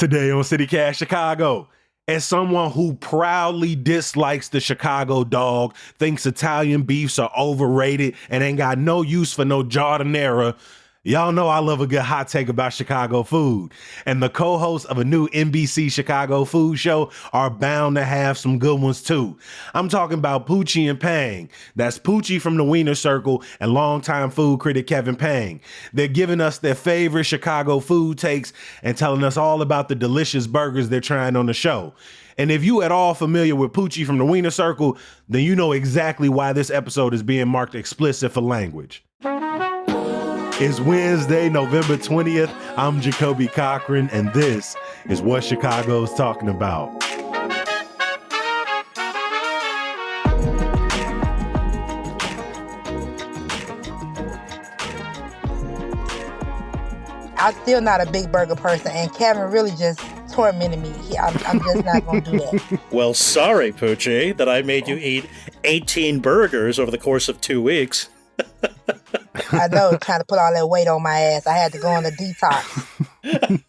Today on CityCast Chicago, as someone who proudly dislikes the Chicago dog, thinks Italian beefs are overrated and ain't got no use for no giardiniera, y'all know I love a good hot take about Chicago food. And the co-hosts of a new NBC Chicago food show are bound to have some good ones too. I'm talking about Poochie and Pang. That's Poochie from the Wiener Circle and longtime food critic Kevin Pang. They're giving us their favorite Chicago food takes and telling us all about the delicious burgers they're trying on the show. And if you at all familiar with Poochie from the Wiener Circle, then you know exactly why this episode is being marked explicit for language. It's Wednesday, November 20th. I'm Jacoby Cochran, and this is what Chicago's talking about. I'm still not a big burger person, and Kevin really just tormented me. I'm just not going to do that. Well, sorry, Poochie, that I made you eat 18 burgers over the course of 2 weeks. I know, trying to put all that weight on my ass. I had to go on a detox.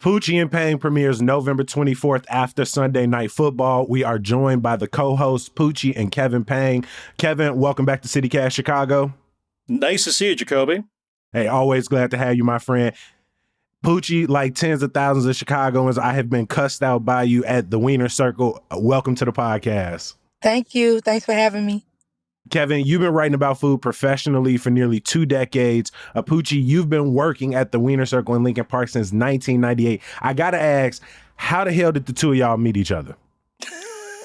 Poochie and Pang premieres November 24th after Sunday Night Football. We are joined by the co-hosts Poochie and Kevin Pang. Kevin, welcome back to CityCast Chicago. Nice to see you, Jacoby. Hey, always glad to have you, my friend. Poochie, like tens of thousands of Chicagoans, I have been cussed out by you at the Wiener Circle. Welcome to the podcast. Thank you. Thanks for having me. Kevin, you've been writing about food professionally for nearly 2 decades. Poochie, you've been working at the Wiener Circle in Lincoln Park since 1998. I got to ask, how the hell did the two of y'all meet each other?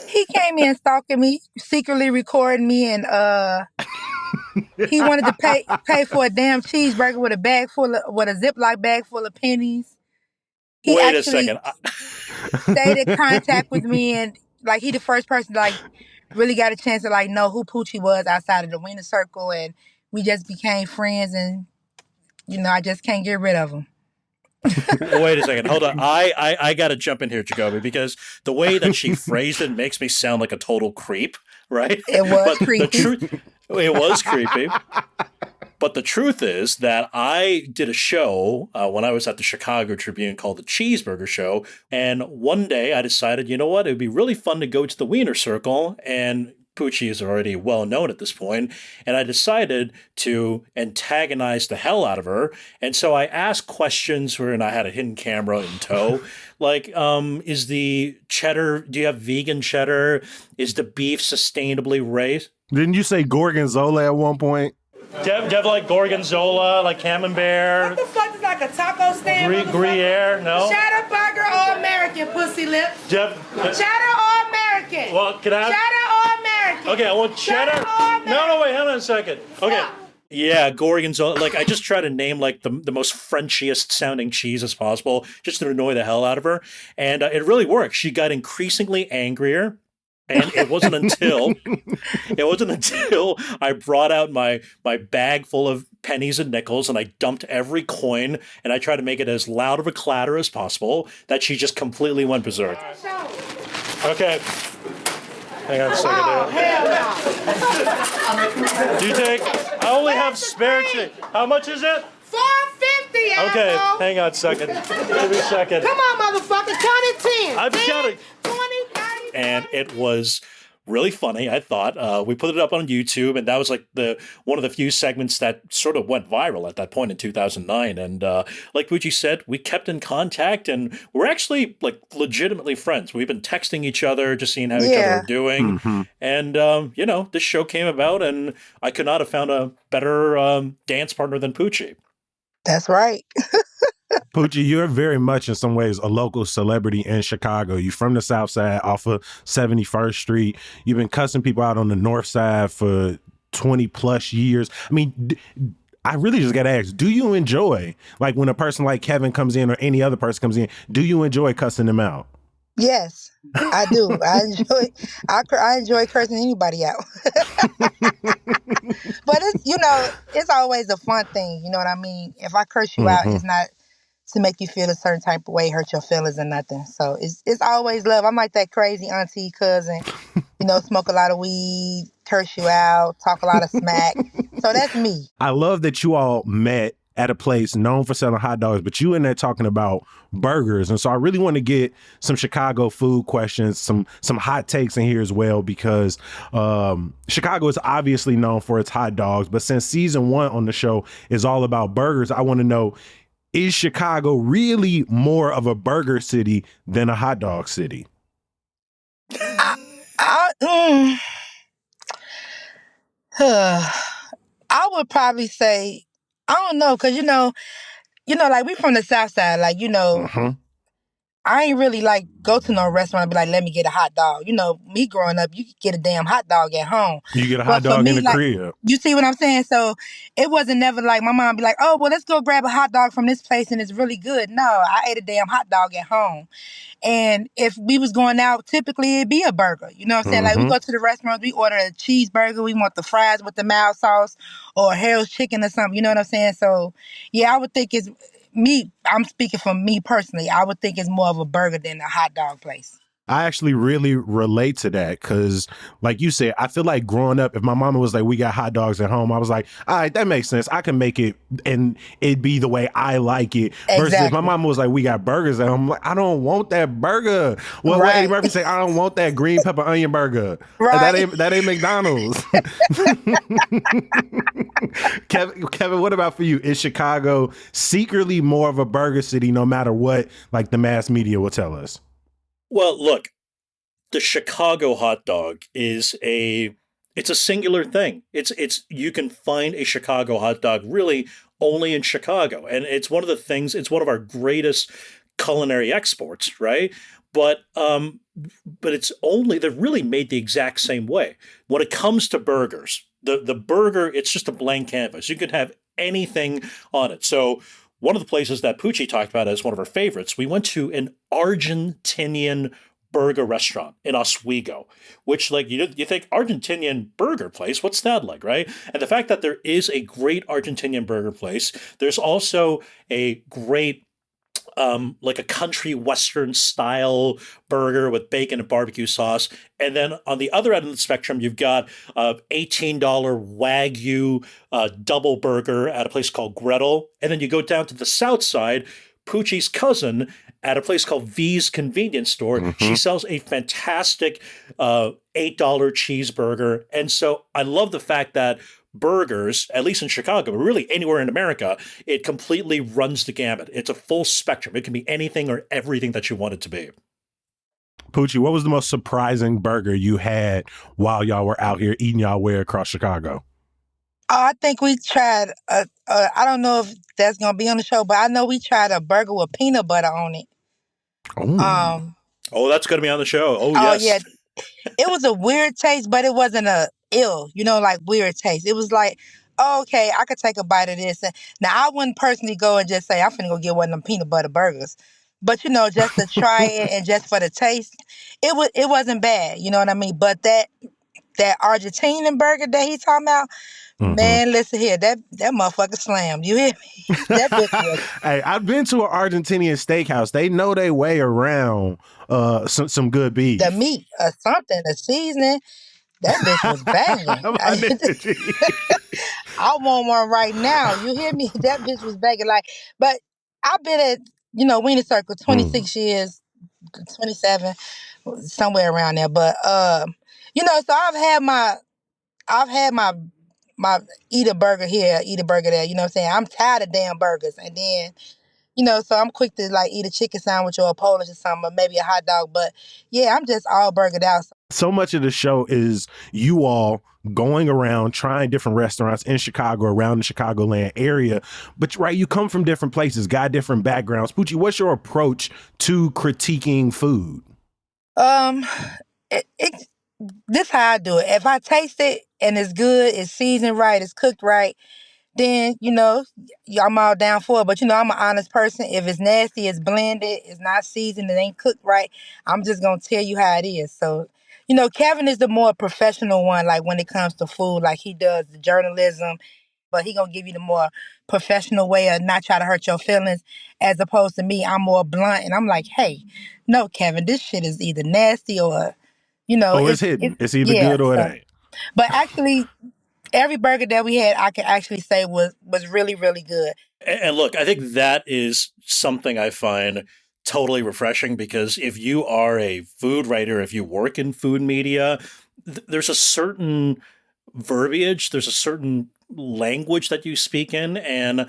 He came in stalking me, secretly recording me, and he wanted to pay for a damn cheeseburger with a Ziploc bag full of pennies. He Wait a second. stayed in contact with me, and like he the first person to really got a chance to know who Poochie was outside of the Wiener Circle, and we just became friends, and I just can't get rid of him. Wait a second. Hold on. I got to jump in here, Jacoby, because the way that she phrased it makes me sound like a total creep, right? It was creepy. It was creepy. But the truth is that I did a show when I was at the Chicago Tribune called The Cheeseburger Show. And one day I decided, you know what, it would be really fun to go to the Wiener Circle. And Poochie is already well known at this point. And I decided to antagonize the hell out of her. And so I asked questions and I had a hidden camera in tow. Is the cheddar, do you have vegan cheddar? Is the beef sustainably raised? Didn't you say Gorgonzola at one point? Do you have like Gorgonzola, like Camembert? What the fuck is like a taco stand? Gruyere, no? Cheddar burger or American, pussy lips? Cheddar or American? Well, can I have... Cheddar or American? Okay, I want cheddar. No, wait, hang on a second. Okay. Fuck. Yeah, Gorgonzola. I just try to name the most Frenchiest sounding cheese as possible just to annoy the hell out of her. And it really worked. She got increasingly angrier. And it wasn't until I brought out my bag full of pennies and nickels and I dumped every coin and I tried to make it as loud of a clatter as possible that she just completely went berserk. Okay. Hang on a second. Oh, hell no. Do you take? I only have spare change. How much is it? $4.50. Okay, asshole. hang on a second. Give me a second. Come on, motherfucker. Count it 10. I'm 10, counting. 20, 30. And it was really funny, I thought. We put it up on YouTube, and that was like one of the few segments that sort of went viral at that point in 2009. And like Poochie said, we kept in contact, and we're actually like legitimately friends. We've been texting each other, just seeing how each other are doing. Mm-hmm. And, this show came about, and I could not have found a better dance partner than Poochie. That's right. Poochie, you're very much in some ways a local celebrity in Chicago. You're from the South Side off of 71st Street. You've been cussing people out on the North Side for 20 plus years. I mean, I really just got to ask, do you enjoy, like when a person like Kevin comes in or any other person comes in, do you enjoy cussing them out? Yes, I do. I enjoy cursing anybody out. But it's always a fun thing. You know what I mean? If I curse you out, it's not to make you feel a certain type of way, hurt your feelings or nothing. So it's always love. I'm like that crazy auntie cousin, smoke a lot of weed, curse you out, talk a lot of smack. So that's me. I love that you all met at a place known for selling hot dogs, but you in there talking about burgers. And so I really want to get some Chicago food questions, some hot takes in here as well, because Chicago is obviously known for its hot dogs. But since season 1 on the show is all about burgers, I want to know, is Chicago really more of a burger city than a hot dog city? I would probably say, I don't know, because like we from the South Side, like I ain't really like go to no restaurant and be like, let me get a hot dog. Me growing up, you could get a damn hot dog at home. You get a hot dog in the crib. You see what I'm saying? So it wasn't never like my mom be like, oh, well, let's go grab a hot dog from this place and it's really good. No, I ate a damn hot dog at home. And if we was going out, typically it'd be a burger. You know what I'm saying? Like we go to the restaurant, we order a cheeseburger, we want the fries with the mild sauce or Harold's chicken or something. You know what I'm saying? So yeah, I would think it's me. I'm speaking for me personally. I would think it's more of a burger than a hot dog place. I actually really relate to that because, like you said, I feel like growing up, if my mama was like, we got hot dogs at home, I was like, all right, that makes sense. I can make it and it be the way I like it. Exactly. Versus if my mama was like, we got burgers at home, I'm like, I don't want that burger. Well, what Eddie Murphy say, I don't want that green pepper onion burger. Right. That ain't McDonald's. Kevin, what about for you? Is Chicago secretly more of a burger city no matter what, like the mass media will tell us? Well, look, the Chicago hot dog it's a singular thing. It's you can find a Chicago hot dog really only in Chicago, and it's one of the things. It's one of our greatest culinary exports, right? But it's only they're really made the exact same way. When it comes to burgers, the burger, it's just a blank canvas. You can have anything on it. So one of the places that Poochie talked about as one of her favorites, we went to an Argentinian burger restaurant in Oswego, which like you think Argentinian burger place, what's that like, right? And the fact that there is a great Argentinian burger place, there's also a great like a country western style burger with bacon and barbecue sauce. And then on the other end of the spectrum, you've got $18 Wagyu double burger at a place called Gretel. And then you go down to the south side, Poochie's cousin at a place called V's Convenience Store. She sells a fantastic $8 cheeseburger. And so I love the fact that burgers, at least in Chicago, but really anywhere in America, it completely runs the gamut. It's a full spectrum. It can be anything or everything that you want it to be. Poochie, what was the most surprising burger you had while y'all were out here eating y'all way across Chicago? I think we tried, I don't know if that's going to be on the show, but I know we tried a burger with peanut butter on it. Oh, that's going to be on the show. Oh, yes. Yeah. It was a weird taste, but it wasn't like weird taste. It was like, oh, okay, I could take a bite of this. Now, I wouldn't personally go and just say, I'm finna go get one of them peanut butter burgers. But, just to try it and just for the taste, it wasn't bad. You know what I mean? But that Argentinian burger that he's talking about, man, listen here, that motherfucker slammed. You hear me? That bitch was... Hey, I've been to an Argentinian steakhouse. They know their way around some good beef. The meat or something, the seasoning, that bitch was banging. I want one right now. You hear me? That bitch was banging. But I've been at, Wiener Circle 26 years, 27, somewhere around there. But so I've had my eat a burger here, eat a burger there. You know what I'm saying? I'm tired of damn burgers. And then, so I'm quick to like eat a chicken sandwich or a Polish or something, or maybe a hot dog. But yeah, I'm just all burgered out. So much of the show is you all going around trying different restaurants in Chicago, around the Chicagoland area. But right, you come from different places, got different backgrounds. Poochie, what's your approach to critiquing food? This how I do it. If I taste it and it's good, it's seasoned right, it's cooked right, then, I'm all down for it. But, I'm an honest person. If it's nasty, it's blended, it's not seasoned, it ain't cooked right, I'm just going to tell you how it is. So, Kevin is the more professional one, like when it comes to food, like he does the journalism, but he going to give you the more professional way of not try to hurt your feelings, as opposed to me, I'm more blunt. And I'm like, hey, no, Kevin, this shit is either nasty or, it's hidden. It's either good or it ain't. But actually, every burger that we had, I can actually say was really, really good. And look, I think that is something I find totally refreshing because if you are a food writer, if you work in food media, there's a certain verbiage, there's a certain language that you speak in. And,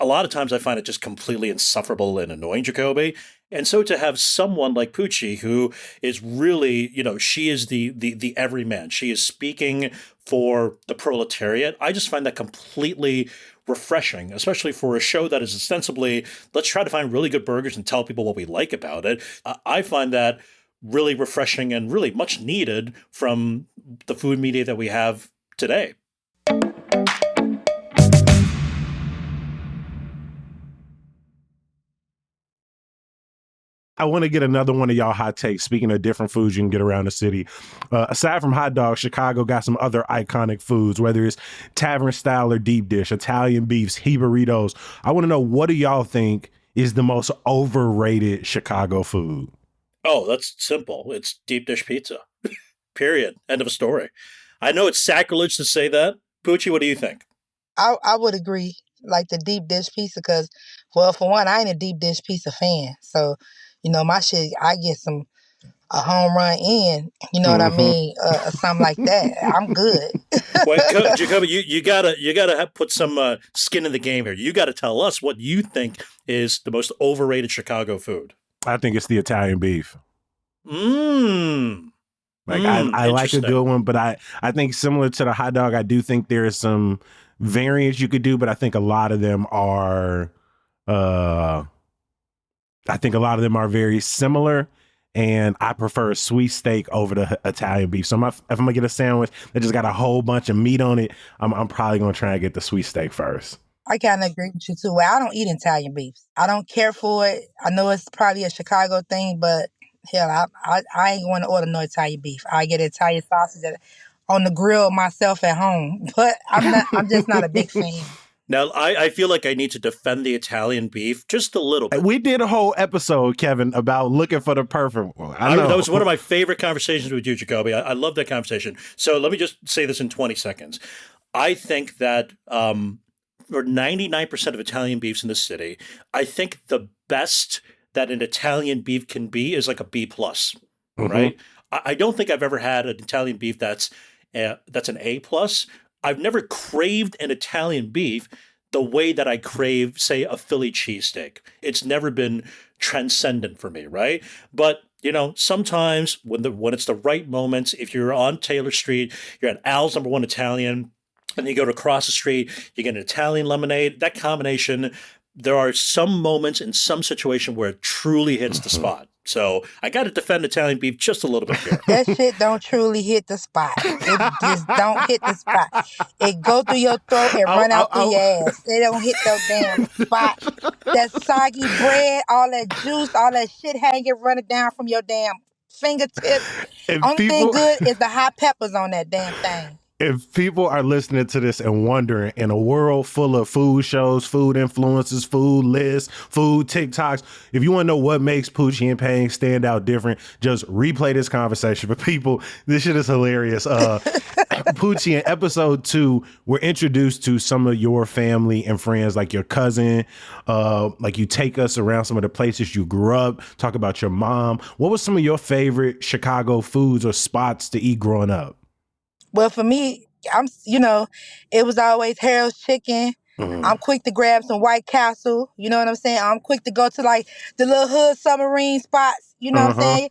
a lot of times I find it just completely insufferable and annoying, Jacoby. And so to have someone like Poochie, who is really, she is the everyman. She is speaking for the proletariat. I just find that completely refreshing, especially for a show that is ostensibly, let's try to find really good burgers and tell people what we like about it. I find that really refreshing and really much needed from the food media that we have today. I want to get another one of y'all hot takes. Speaking of different foods you can get around the city, aside from hot dogs, Chicago got some other iconic foods, whether it's tavern style or deep dish, Italian beefs, he burritos. I want to know, what do y'all think is the most overrated Chicago food? Oh, that's simple. It's deep dish pizza. Period. End of story. I know it's sacrilege to say that. Poochie, what do you think? I would agree, like the deep dish pizza, because, well, for one, I ain't a deep dish pizza fan. So, my shit, I get a home run in, you know what I mean, or something like that. I'm good. Well, Jacoby, you gotta put some skin in the game here. You gotta tell us what you think is the most overrated Chicago food. I think it's the Italian beef. I like a good one, but I think similar to the hot dog, I do think there is some variants you could do, but I think a lot of them are very similar, and I prefer a sweet steak over the Italian beef. So if I'm gonna get a sandwich that just got a whole bunch of meat on it, I'm probably gonna try and get the sweet steak first. I kind of agree with you too. Well, I don't eat Italian beefs. I don't care for it. I know it's probably a Chicago thing, but hell, I ain't going to order no Italian beef. I get Italian sausage on the grill myself at home, but I'm just not a big fan. Now, I feel like I need to defend the Italian beef just a little bit. We did a whole episode, Kevin, about looking for the perfect one. I know. That was one of my favorite conversations with you, Jacoby. I love that conversation. So let me just say this in 20 seconds. I think that for 99% of Italian beefs in the city, I think the best that an Italian beef can be is like a B+, right? I don't think I've ever had an Italian beef that's an A+. I've never craved an Italian beef the way that I crave, say, a Philly cheesesteak. It's never been transcendent for me, right? But sometimes when it's the right moments, if you're on Taylor Street, you're at Al's Number One Italian, and you go to across the street, you get an Italian lemonade. That combination, there are some moments in some situation where it truly hits the spot. So I got to defend Italian beef just a little bit here. That shit don't truly hit the spot. It just don't hit the spot. It go through your throat and run out through your ass. It don't hit your damn spot. That soggy bread, all that juice, all that shit hanging, running down from your damn fingertips. Only thing good is the hot peppers on that damn thing. If people are listening to this and wondering, in a world full of food shows, food influencers, food lists, food TikToks, if you want to know what makes Poochie and Payne stand out different, just replay this conversation. But people, this shit is hilarious. Poochie, in episode 2, we're introduced to some of your family and friends, like your cousin. Like, you take us around some of the places you grew up, talk about your mom. What was some of your favorite Chicago foods or spots to eat growing up? Well, for me, it was always Harold's Chicken. I'm quick to grab some White Castle. You know what I'm saying? I'm quick to go to like the little hood submarine spots. You know what I'm saying?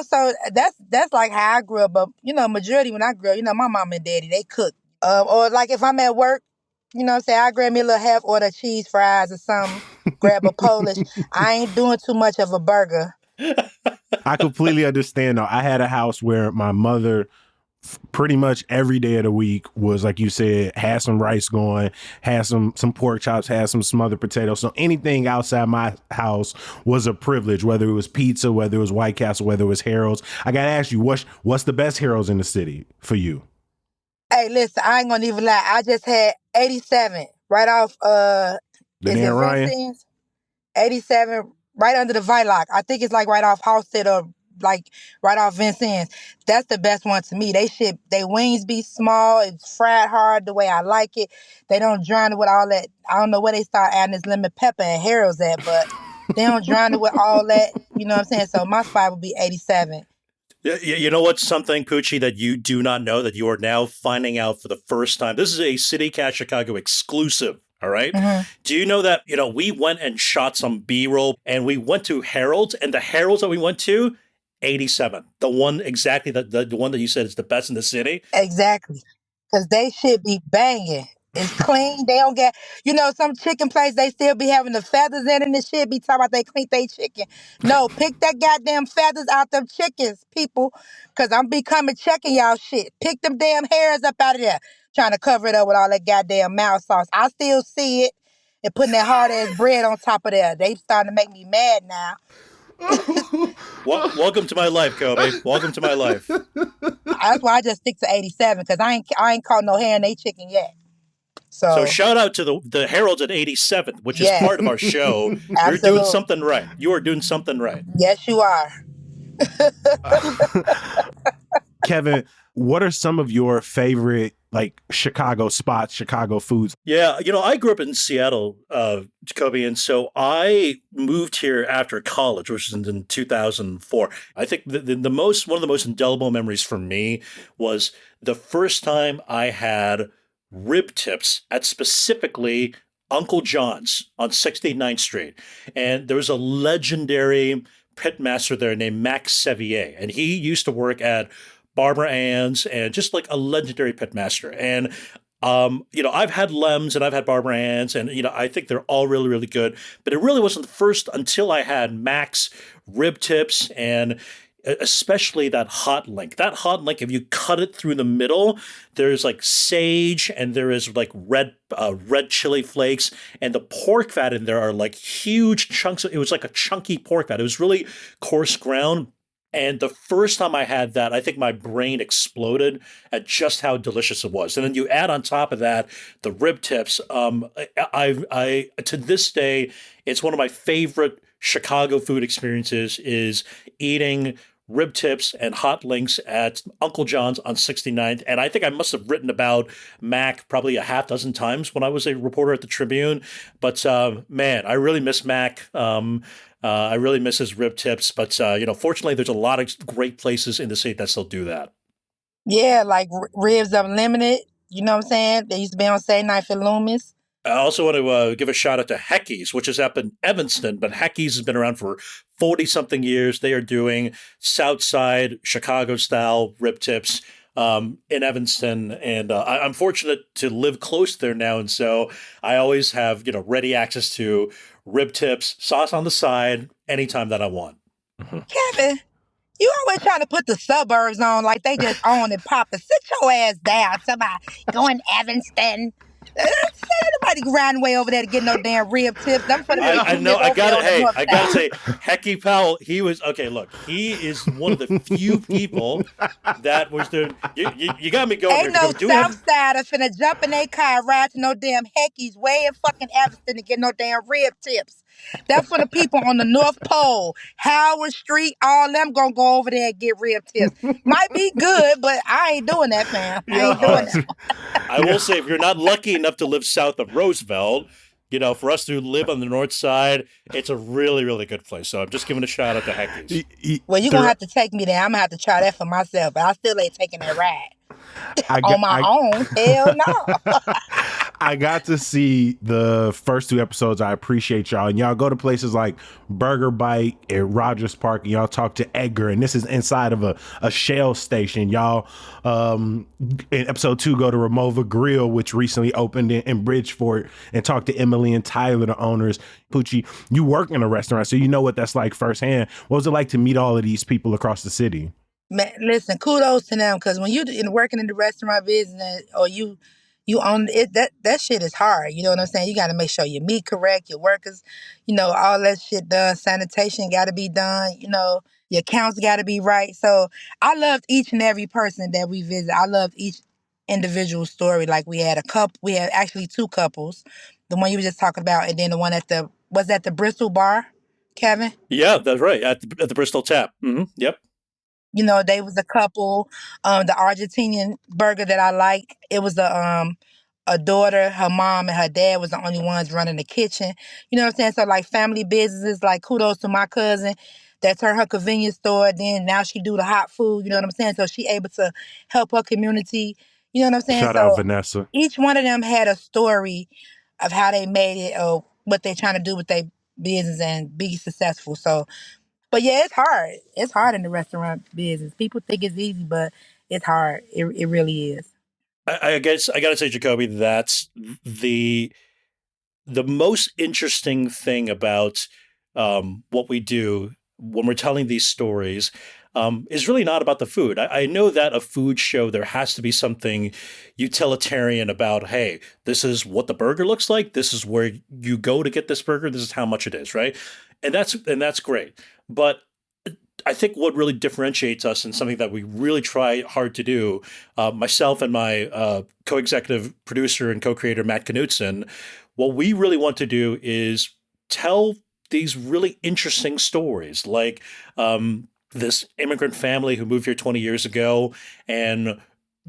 So that's like how I grew up. But majority when I grew up, my mom and daddy, they cook. Or like if I'm at work, I grab me a little half order cheese fries or something. Grab a Polish. I ain't doing too much of a burger. I completely understand though. I had a house where my mother, pretty much every day of the week, was, like you said, had some rice going, had some pork chops, had some smothered potatoes. So anything outside my house was a privilege, whether it was pizza, whether it was White Castle, whether it was Harold's. I gotta ask you, what's the best Harold's in the city for you? Hey, listen, I ain't gonna even lie. I just had 87 right off Ryan? 87 right under the Viloc. I think it's like right off Halstead or like right off Vincennes. That's the best one to me. They wings be small, it's fried hard the way I like it. They don't drown it with all that. I don't know where they start adding this lemon pepper and Harold's at, but they don't drown it with all that. You know what I'm saying? So my spot would be 87. You know what's something, Poochie, that you do not know that you are now finding out for the first time? This is a City Cat Chicago exclusive. All right. Mm-hmm. Do you know that, we went and shot some B-roll and we went to Harold's, and the Harold's that we went to, 87. The one exactly, the one that you said is the best in the city. Exactly. Because they should be banging. It's clean. They don't get, some chicken place, they still be having the feathers in it and shit. Be talking about they clean their chicken. No, pick that goddamn feathers out them chickens, people. Because I'm be coming checking y'all shit. Pick them damn hairs up out of there. Trying to cover it up with all that goddamn mouth sauce. I still see it. And putting that hard ass bread on top of there. They starting to make me mad now. Welcome to my life, Kobe. Welcome to my life. That's why I just stick to 87 because I ain't caught no hair in they chicken yet. So shout out to the Harold's at 87, which is part of our show. You're doing something right. You are doing something right. Yes, you are. Kevin, what are some of your favorite Chicago spots, Chicago foods? Yeah, I grew up in Seattle, Jacoby, and so I moved here after college, which was in 2004. I think one of the most indelible memories for me was the first time I had rib tips at specifically Uncle John's on 69th Street. And there was a legendary pitmaster there named Max Sevier. And he used to work at Barbara Ann's and just like a legendary pitmaster. And I've had Lem's and I've had Barbara Ann's, and I think they're all really, really good. But it really wasn't the first until I had Max rib tips, and especially that hot link. That hot link, if you cut it through the middle, there's like sage and there is like red chili flakes, and the pork fat in there are like huge chunks. It was like a chunky pork fat. It was really coarse ground. And the first time I had that, I think my brain exploded at just how delicious it was. And then you add on top of that the rib tips. I to this day, it's one of my favorite Chicago food experiences is eating rib tips and hot links at Uncle John's on 69th. And I think I must have written about Mac probably a half dozen times when I was a reporter at the Tribune. But man, I really miss Mac. I really miss his rib tips. But, fortunately, there's a lot of great places in the state that still do that. Yeah, like Ribs Unlimited. You know what I'm saying? They used to be on Saturday Night for Loomis. I also want to give a shout out to Hecky's, which is up in Evanston, but Hecky's has been around for 40-something years. They are doing Southside Chicago-style rib tips in Evanston, and I'm fortunate to live close there now, and so I always have ready access to rib tips, sauce on the side, anytime that I want. Kevin, you always trying to put the suburbs on like they just own and pop it. Sit your ass down. Somebody going Evanston. Nobody grinding way over there to get no damn rib tips. I know. I gotta say, Hecky Powell. He was okay. Look, he is one of the few people that was there. You got me going. Ain't no Southsider finna jump in their car and ride to no damn Hecky's way in fucking Evanston to get no damn rib tips. That's for the people on the North Pole, Howard Street. All them gonna go over there and get rib tips. Might be good, but I ain't doing that, fam. I ain't doing that. I will say, if you're not lucky enough to live south of Roosevelt, for us to live on the north side, it's a really, really good place. So I'm just giving a shout out to Hecky's. Well, you're going to have to take me there. I'm going to have to try that for myself, but I still ain't taking that ride. On my own. Hell no. I got to see the first 2 episodes. I appreciate y'all. And y'all go to places like Burger Bite at Rogers Park, and y'all talk to Edgar. And this is inside of a Shell station. Y'all, in episode 2, go to Ramova Grill, which recently opened in Bridgeport, and talk to Emily and Tyler, the owners. Poochie, you work in a restaurant, so you know what that's like firsthand. What was it like to meet all of these people across the city? Man, listen, kudos to them, because when you working in the restaurant business or you own it, that shit is hard. You know what I'm saying? You got to make sure your meat correct, your workers, all that shit done. Sanitation got to be done. Your accounts got to be right. So I loved each and every person that we visit. I loved each individual story. Like we had actually 2 couples. The one you were just talking about, and then the one was at the Bristol bar, Kevin? Yeah, that's right. At the Bristol Tap. Mm-hmm. Yep. They was a couple. The Argentinian burger that I like, it was a daughter, her mom, and her dad was the only ones running the kitchen. You know what I'm saying? So like family businesses, like kudos to my cousin that turned her convenience store. Then now she do the hot food. You know what I'm saying? So she able to help her community. You know what I'm saying? Shout out So Vanessa. each one of them had a story of how they made it or what they're trying to do with their business and be successful. So, but yeah, it's hard. It's hard in the restaurant business. People think it's easy, but it's hard. It really is. I guess I gotta say, Jacoby, that's the the most interesting thing about what we do when we're telling these stories is really not about the food. I know that a food show, there has to be something utilitarian about, hey, this is what the burger looks like. This is where you go to get this burger. This is how much it is, right? And that's great. But I think what really differentiates us and something that we really try hard to do, myself and my co-executive producer and co-creator Matt Knutson, what we really want to do is tell these really interesting stories, like this immigrant family who moved here 20 years ago and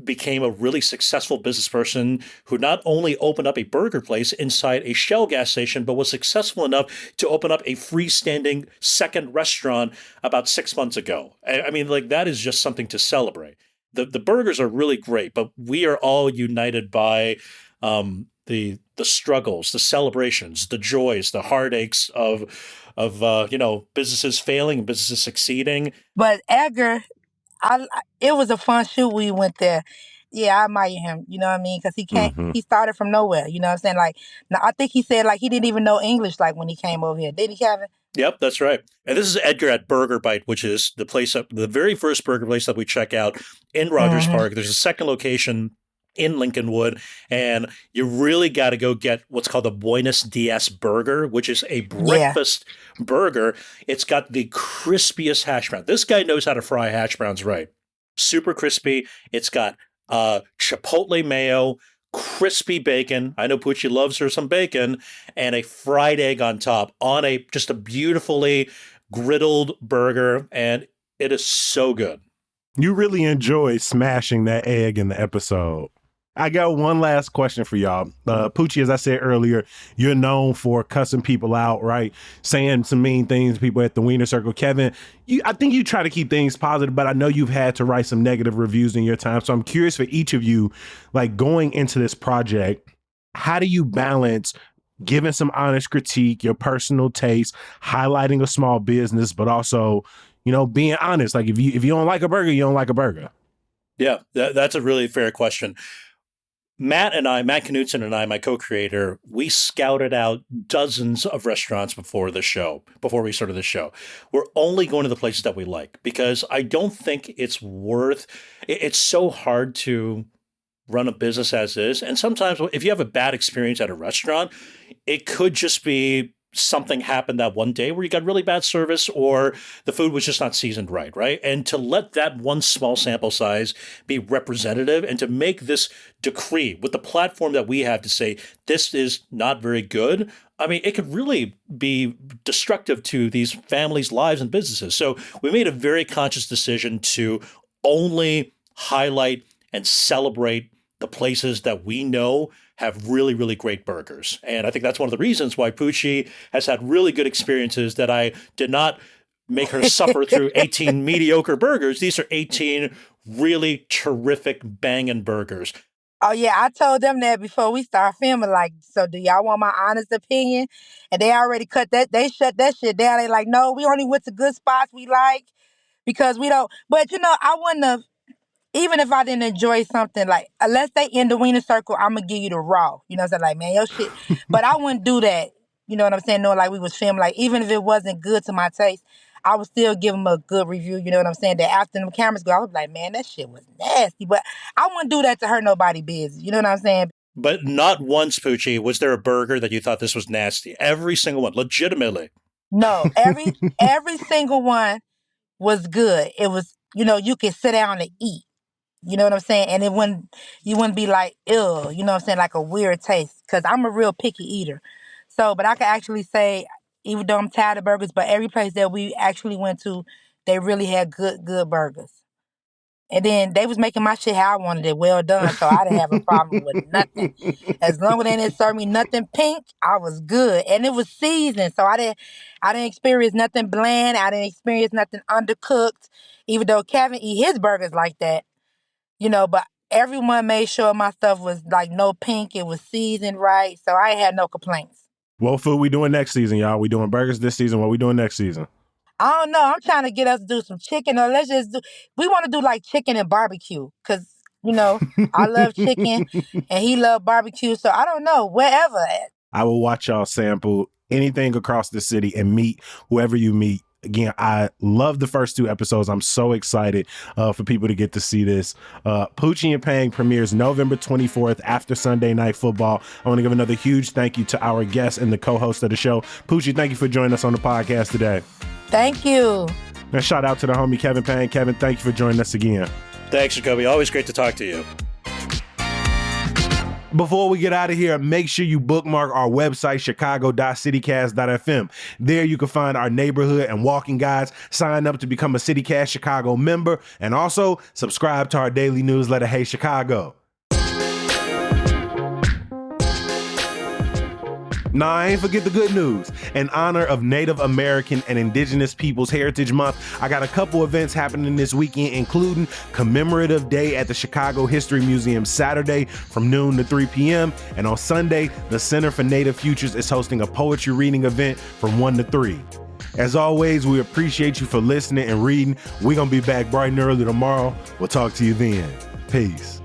became a really successful business person who not only opened up a burger place inside a Shell gas station, but was successful enough to open up a freestanding second restaurant about 6 months ago. I mean, like, that is just something to celebrate. The burgers are really great, but we are all united by the struggles, the celebrations, the joys, the heartaches of businesses failing and businesses succeeding. But Edgar, it was a fun shoot. We went there. Yeah, I admire him. You know what I mean? Because he can't. Hmm. He started from nowhere. You know what I'm saying? Like, now I think he said like he didn't even know English like when he came over here. Did he, Kevin? Yep, that's right. And this is Edgar at Burger Bite, which is the very first burger place that we check out in Rogers Mm-hmm. Park. There's a second location in Lincolnwood, and you really got to go get what's called the Buenos Dias burger, which is a Yeah. breakfast burger. It's got the crispiest hash brown. This guy knows how to fry hash browns right. Super crispy. It's got chipotle mayo, crispy bacon. I know Poochie loves her some bacon, and a fried egg on top on a just a beautifully griddled burger, and it is so good. You really enjoy smashing that egg in the episode. I got one last question for y'all. Poochie, as I said earlier, you're known for cussing people out, right? Saying some mean things to people at the Wiener Circle. Kevin, I think you try to keep things positive, but I know you've had to write some negative reviews in your time. So I'm curious for each of you, like going into this project, how do you balance giving some honest critique, your personal taste, highlighting a small business, but also, being honest? Like if you don't like a burger, you don't like a burger. Yeah, that's a really fair question. Matt Knutson and I, my co-creator, we scouted out dozens of restaurants before we started the show. We're only going to the places that we like because I don't think it's so hard to run a business as is. And sometimes if you have a bad experience at a restaurant, it could just be something happened that one day where you got really bad service or the food was just not seasoned right, right? And to let that one small sample size be representative and to make this decree with the platform that we have to say this is not very good, I mean, it could really be destructive to these families' lives and businesses. So we made a very conscious decision to only highlight and celebrate the places that we know have really, really great burgers. And I think that's one of the reasons why Poochie has had really good experiences that I did not make her suffer through 18 mediocre burgers. These are 18 really terrific banging burgers. Oh yeah, I told them that before we start filming. Like, so do y'all want my honest opinion? And they already cut that. They shut that shit down. They like, no, we only went to good spots we like because we don't. But I wouldn't have. Even if I didn't enjoy something, like, unless they in the Wiener Circle, I'm going to give you the raw. You know what I'm saying? Like, man, your shit. But I wouldn't do that. You know what I'm saying? Knowing like we was filming, like, even if it wasn't good to my taste, I would still give them a good review. You know what I'm saying? That after the cameras go, I was like, man, that shit was nasty. But I wouldn't do that to hurt nobody business. You know what I'm saying? But not once, Poochie, was there a burger that you thought this was nasty. Every single one, legitimately. No, every single one was good. It was, you could sit down and eat. You know what I'm saying? And you wouldn't be like, ew, you know what I'm saying? Like a weird taste. Cause I'm a real picky eater. So, but I can actually say, even though I'm tired of burgers, but every place that we actually went to, they really had good burgers. And then they was making my shit how I wanted it, well done. So I didn't have a problem with nothing. As long as they didn't serve me nothing pink, I was good. And it was seasoned. So I didn't experience nothing bland. I didn't experience nothing undercooked. Even though Kevin eat his burgers like that, but everyone made sure my stuff was like no pink. It was seasoned right. So I ain't had no complaints. What food we doing next season, y'all? We doing burgers this season. What we doing next season? I don't know. I'm trying to get us to do some chicken, or we want to do like chicken and barbecue. Cause, I love chicken and he love barbecue. So I don't know, wherever. I will watch y'all sample anything across the city and meet whoever you meet. Again, I love the first 2 episodes. I'm so excited for people to get to see this. Poochie and Pang premieres November 24th after Sunday Night Football. I want to give another huge thank you to our guest and the co-host of the show. Poochie, thank you for joining us on the podcast today. Thank you. And shout out to the homie Kevin Pang. Kevin, thank you for joining us again. Thanks, Jacoby. Always great to talk to you. Before we get out of here, make sure you bookmark our website, chicago.citycast.fm. There you can find our neighborhood and walking guides, sign up to become a CityCast Chicago member, and also subscribe to our daily newsletter, Hey Chicago. Nah, I ain't forget the good news. In honor of Native American and Indigenous Peoples Heritage Month, I got a couple events happening this weekend, including Commemorative Day at the Chicago History Museum Saturday from noon to 3 p.m. And on Sunday, the Center for Native Futures is hosting a poetry reading event from 1 to 3. As always, we appreciate you for listening and reading. We're going to be back bright and early tomorrow. We'll talk to you then. Peace.